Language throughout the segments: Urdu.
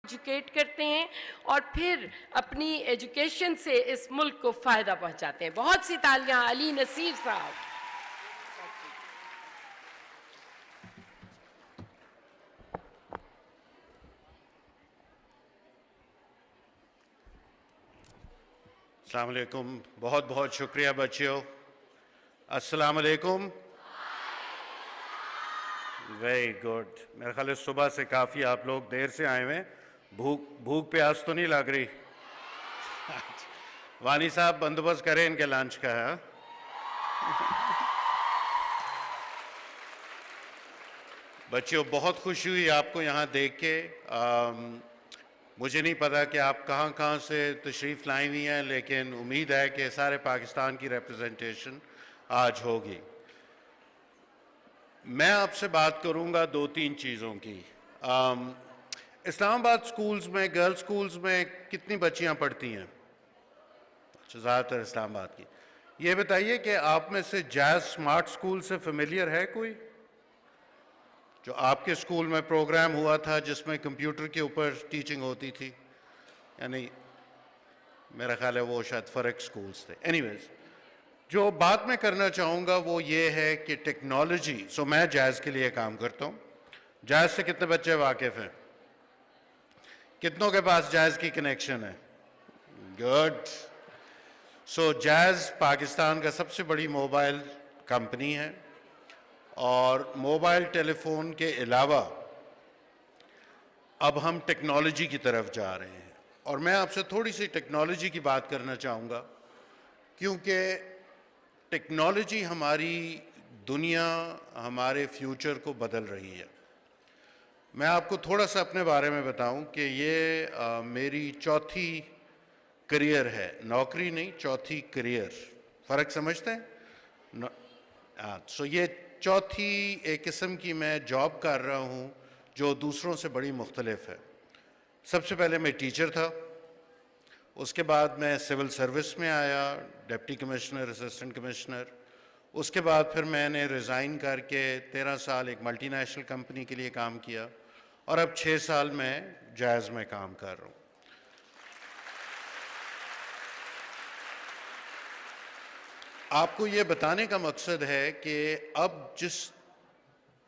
ایجوکیٹ کرتے ہیں اور پھر اپنی ایجوکیشن سے اس ملک کو فائدہ پہنچاتے ہیں. بہت سی تالیاں علی نصیر صاحب. السلام علیکم. بہت بہت شکریہ بچیوں. السلام علیکم. Very good. میرے خیال ہے صبح سے کافی آپ لوگ دیر سے آئے ہوئے. بھوک پیاس تو نہیں لگ رہی؟ وانی صاحب بندوبست کریں ان کے لنچ کا ہے. بچیوں بہت خوشی ہوئی آپ کو یہاں دیکھ کے. مجھے نہیں پتا کہ آپ کہاں کہاں سے تشریف لائی ہوئی ہیں، لیکن امید ہے کہ سارے پاکستان کی ریپرزنٹیشن آج ہوگی. میں آپ سے بات کروں گا 2-3 چیزوں کی. اسلام آباد سکولز میں، گرلز سکولز میں کتنی بچیاں پڑھتی ہیں؟ زیادہ تر اسلام آباد کی. یہ بتائیے کہ آپ میں سے جاز سمارٹ سکول سے فیملیئر ہے کوئی؟ جو آپ کے سکول میں پروگرام ہوا تھا جس میں کمپیوٹر کے اوپر ٹیچنگ ہوتی تھی، یعنی میرا خیال ہے وہ شاید فرق سکولز تھے. اینی ویز، جو بات میں کرنا چاہوں گا وہ یہ ہے کہ ٹیکنالوجی. میں جاز کے لیے کام کرتا ہوں. جاز سے کتنے بچے واقف ہیں؟ کتنوں کے پاس جاز کی کنیکشن ہے؟ گڈ. جاز پاکستان کا سب سے بڑی موبائل کمپنی ہے، اور موبائل ٹیلی فون کے علاوہ اب ہم ٹیکنالوجی کی طرف جا رہے ہیں. اور میں آپ سے تھوڑی سی ٹیکنالوجی کی بات کرنا چاہوں گا، کیونکہ ٹیکنالوجی ہماری دنیا، ہمارے فیوچر کو بدل رہی ہے. میں آپ کو تھوڑا سا اپنے بارے میں بتاؤں کہ یہ میری چوتھی کریئر ہے. نوکری نہیں، چوتھی کریئر. فرق سمجھتے ہیں؟ یہ چوتھی ایک قسم کی میں جاب کر رہا ہوں جو دوسروں سے بڑی مختلف ہے. سب سے پہلے میں ٹیچر تھا، اس کے بعد میں سول سروس میں آیا، ڈپٹی کمشنر، اسسٹنٹ کمشنر. اس کے بعد پھر میں نے ریزائن کر کے 13 سال ایک ملٹی نیشنل کمپنی کے لیے کام کیا، اور اب 6 سال میں جاز میں کام کر رہا ہوں. آپ کو یہ بتانے کا مقصد ہے کہ اب جس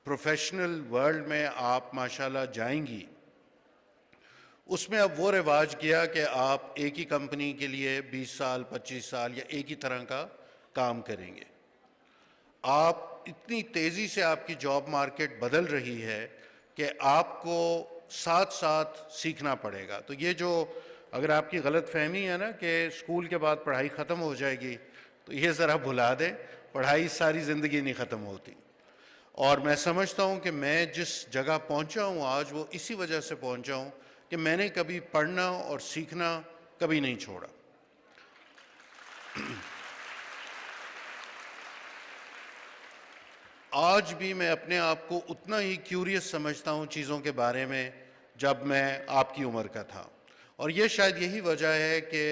پروفیشنل ورلڈ میں آپ ماشاءاللہ جائیں گی، اس میں اب وہ رواج کیا کہ آپ ایک ہی کمپنی کے لیے 20 سال 25 سال یا ایک ہی طرح کا کام کریں گے. آپ اتنی تیزی سے آپ کی جاب مارکیٹ بدل رہی ہے کہ آپ کو ساتھ ساتھ سیکھنا پڑے گا. تو یہ جو اگر آپ کی غلط فہمی ہے نا کہ اسکول کے بعد پڑھائی ختم ہو جائے گی، تو یہ ذرا بھلا دیں. پڑھائی ساری زندگی نہیں ختم ہوتی. اور میں سمجھتا ہوں کہ میں جس جگہ پہنچا ہوں آج، وہ اسی وجہ سے پہنچا ہوں کہ میں نے کبھی پڑھنا اور سیکھنا کبھی نہیں چھوڑا. آج بھی میں اپنے آپ کو اتنا ہی کیوریس سمجھتا ہوں چیزوں کے بارے میں جب میں آپ کی عمر کا تھا. اور یہ شاید یہی وجہ ہے کہ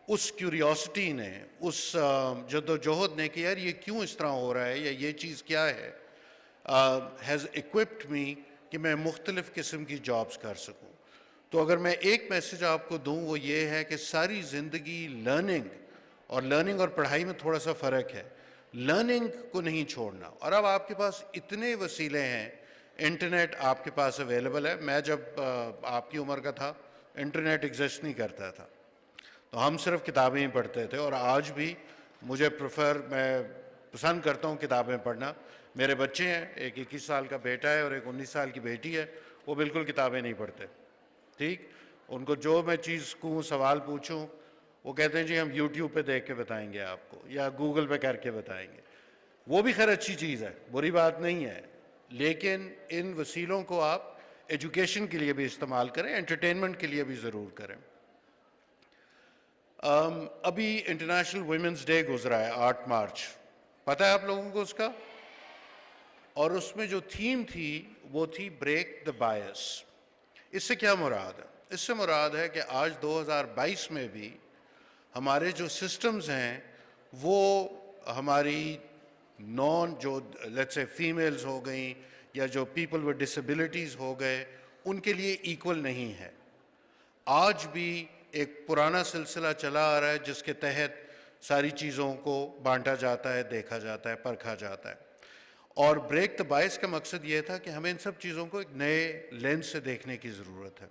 اس کیوریوسٹی نے، اس جد و جہد نے کہ یار یہ کیوں اس طرح ہو رہا ہے یا یہ چیز کیا ہے، ہیز ایکوپڈ می کہ میں مختلف قسم کی جابز کر سکوں. تو اگر میں ایک میسج آپ کو دوں وہ یہ ہے کہ ساری زندگی لرننگ اور پڑھائی میں تھوڑا سا فرق ہے. لرننگ کو نہیں چھوڑنا. اور اب آپ کے پاس اتنے وسیلے ہیں، انٹرنیٹ آپ کے پاس اویلیبل ہے. میں جب آپ کی عمر کا تھا انٹرنیٹ ایگزسٹ نہیں کرتا تھا، تو ہم صرف کتابیں ہی پڑھتے تھے. اور آج بھی میں پسند کرتا ہوں کتابیں پڑھنا. میرے بچے ہیں، ایک 21 سال کا بیٹا ہے اور ایک 19 سال کی بیٹی ہے. وہ بالکل کتابیں نہیں پڑھتے. ٹھیک، ان کو جو میں چیز کو سوال پوچھوں وہ کہتے ہیں جی ہم یوٹیوب پہ دیکھ کے بتائیں گے آپ کو، یا گوگل پہ کر کے بتائیں گے. وہ بھی خیر اچھی چیز ہے، بری بات نہیں ہے، لیکن ان وسیلوں کو آپ ایجوکیشن کے لیے بھی استعمال کریں، انٹرٹینمنٹ کے لیے بھی ضرور کریں. ابھی انٹرنیشنل ویمنز ڈے گزرا ہے 8 مارچ، پتہ ہے آپ لوگوں کو اس کا؟ اور اس میں جو تھیم تھی وہ تھی بریک دا بائس. اس سے کیا مراد ہے؟ اس سے مراد ہے کہ آج 2022 میں بھی ہمارے جو سسٹمز ہیں وہ ہماری جو لیٹس سے فیمیلز ہو گئیں یا جو پیپل ود ڈسیبلٹیز ہو گئے، ان کے لیے ایکول نہیں ہے. آج بھی ایک پرانا سلسلہ چلا آ رہا ہے جس کے تحت ساری چیزوں کو بانٹا جاتا ہے, دیکھا جاتا ہے, پرکھا جاتا ہے. اور بریک دا بائس کا مقصد یہ تھا کہ ہمیں ان سب چیزوں کو ایک نئے لینس سے دیکھنے کی ضرورت ہے.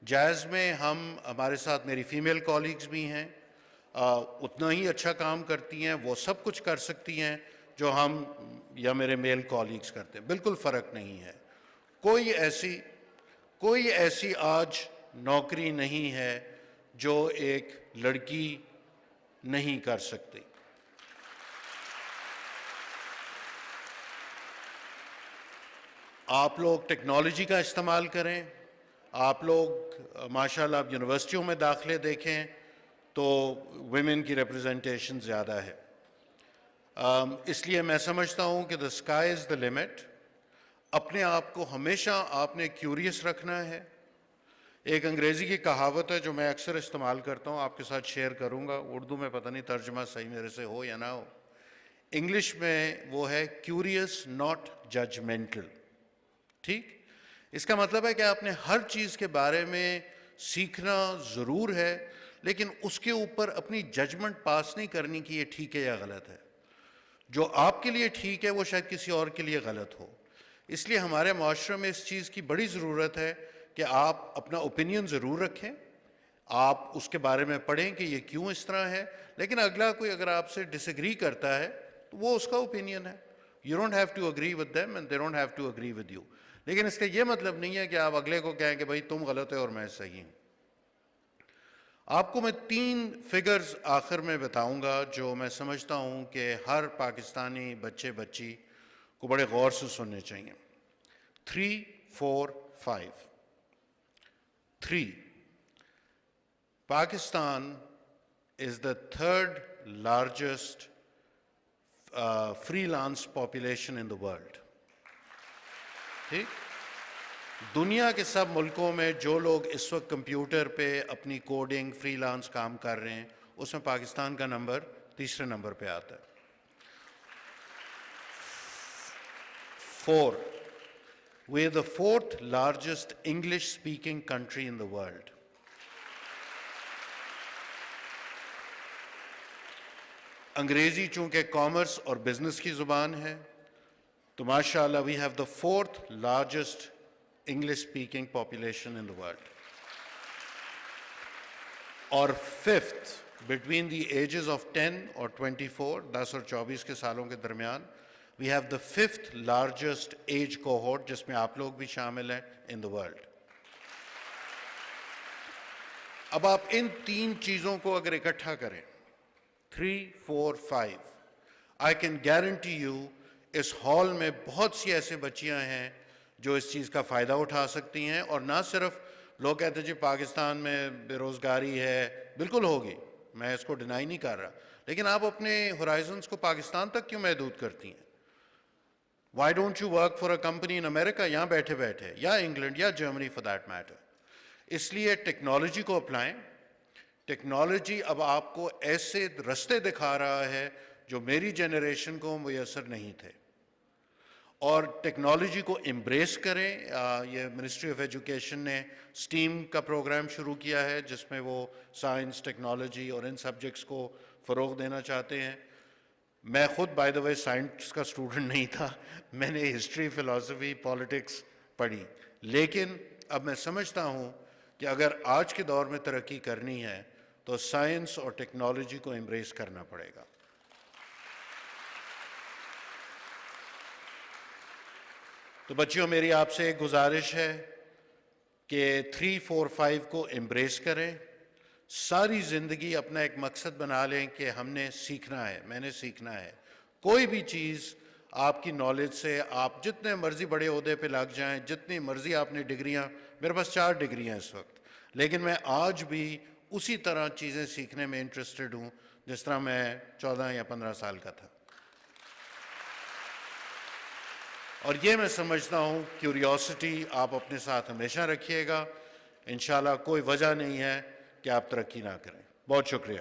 جائز میں ہمارے ساتھ میری فیمیل کولیگز بھی ہیں, اتنا ہی اچھا کام کرتی ہیں, وہ سب کچھ کر سکتی ہیں جو ہم یا میرے میل کولیگز کرتے ہیں, بالکل فرق نہیں ہے. کوئی ایسی آج نوکری نہیں ہے جو ایک لڑکی نہیں کر سکتی. آپ لوگ ٹیکنالوجی کا استعمال کریں, آپ لوگ ماشاءاللہ اب یونیورسٹیوں میں داخلے دیکھیں تو ویمن کی ریپرزنٹیشن زیادہ ہے. اس لیے میں سمجھتا ہوں کہ the sky is the limit. اپنے آپ کو ہمیشہ آپ نے کیوریس رکھنا ہے. ایک انگریزی کی کہاوت ہے جو میں اکثر استعمال کرتا ہوں, آپ کے ساتھ شیئر کروں گا. اردو میں پتہ نہیں ترجمہ صحیح میرے سے ہو یا نہ ہو. انگلش میں وہ ہے کیوریس ناٹ ججمنٹل. ٹھیک, اس کا مطلب ہے کہ آپ نے ہر چیز کے بارے میں سیکھنا ضرور ہے, لیکن اس کے اوپر اپنی ججمنٹ پاس نہیں کرنی کہ یہ ٹھیک ہے یا غلط ہے. جو آپ کے لیے ٹھیک ہے وہ شاید کسی اور کے لیے غلط ہو. اس لیے ہمارے معاشرے میں اس چیز کی بڑی ضرورت ہے کہ آپ اپنا اوپینین ضرور رکھیں, آپ اس کے بارے میں پڑھیں کہ یہ کیوں اس طرح ہے, لیکن اگلا کوئی اگر آپ سے ڈس ایگری کرتا ہے تو وہ اس کا اوپینین ہے. You don't have to agree with them and they don't have to agree with you. لیکن اس کا یہ مطلب نہیں ہے کہ آپ اگلے کو کہیں کہ بھائی تم غلط ہے اور میں صحیح ہوں. آپ کو میں 3 فگرز آخر میں بتاؤں گا جو میں سمجھتا ہوں کہ ہر پاکستانی بچے بچی کو بڑے غور سے سننے چاہیے. 3, 4, 5. 3. Pakistan is the 3rd largest freelance population in the world. ٹھیک, دنیا کے سب ملکوں میں جو لوگ اس وقت کمپیوٹر پہ اپنی کوڈنگ فری لانس کام کر رہے ہیں اس میں پاکستان کا نمبر 3 نمبر پہ آتا ہے. 4. We are the 4th largest English speaking country in the world. انگریزی چونکہ کامرس اور بزنس کی زبان ہے تو ماشاءاللہ we have the 4th largest English speaking population in the world. اور 5th between the ages of 10 or 24, 10 اور 24 کے سالوں کے درمیان we have the 5th largest age cohort جس میں آپ لوگ بھی شامل ہیں in the world. اب آپ ان 3 چیزوں کو اگر اکٹھا کریں 3, 4, 5, I can guarantee you اس ہال میں بہت سی ایسے بچیاں ہیں جو اس چیز کا فائدہ اٹھا سکتی ہیں. اور نہ صرف لوگ کہتے ہیں جی پاکستان میں بے روزگاری ہے, بالکل ہوگی, میں اس کو ڈینائی نہیں کر رہا, لیکن آپ اپنے ہورائزنس کو پاکستان تک کیوں محدود کرتی ہیں؟ Why don't you work for a company in America یہاں بیٹھے بیٹھے, یا انگلینڈ یا جرمنی for that matter. اس لیے ٹیکنالوجی کو اپلائیں. ٹیکنالوجی اب آپ کو ایسے رستے دکھا رہا ہے جو میری جنریشن کو میسر نہیں تھے, اور ٹیکنالوجی کو امبریس کریں. یہ منسٹری آف ایجوکیشن نے اسٹیم کا پروگرام شروع کیا ہے جس میں وہ سائنس, ٹیکنالوجی اور ان سبجیکٹس کو فروغ دینا چاہتے ہیں. میں خود بائی دا وے سائنس کا اسٹوڈنٹ نہیں تھا, میں نے ہسٹری, فلاسفی, پالیٹکس پڑھی, لیکن اب میں سمجھتا ہوں کہ اگر آج کے دور میں ترقی کرنی ہے تو سائنس اور ٹیکنالوجی کو امبریس کرنا پڑے گا. تو بچیوں میری آپ سے ایک گزارش ہے کہ 3, 4, 5 کو امبریس کریں. ساری زندگی اپنا ایک مقصد بنا لیں کہ ہم نے سیکھنا ہے, میں نے سیکھنا ہے. کوئی بھی چیز آپ کی نالج سے, آپ جتنے مرضی بڑے عہدے پہ لگ جائیں, جتنی مرضی آپ نے ڈگریاں, میرے پاس 4 ڈگریاں اس وقت, لیکن میں آج بھی اسی طرح چیزیں سیکھنے میں انٹرسٹڈ ہوں جس طرح میں 14 یا 15 سال کا تھا. اور یہ میں سمجھتا ہوں کیوریوسٹی آپ اپنے ساتھ ہمیشہ رکھیے گا, انشاءاللہ کوئی وجہ نہیں ہے کہ آپ ترقی نہ کریں. بہت شکریہ.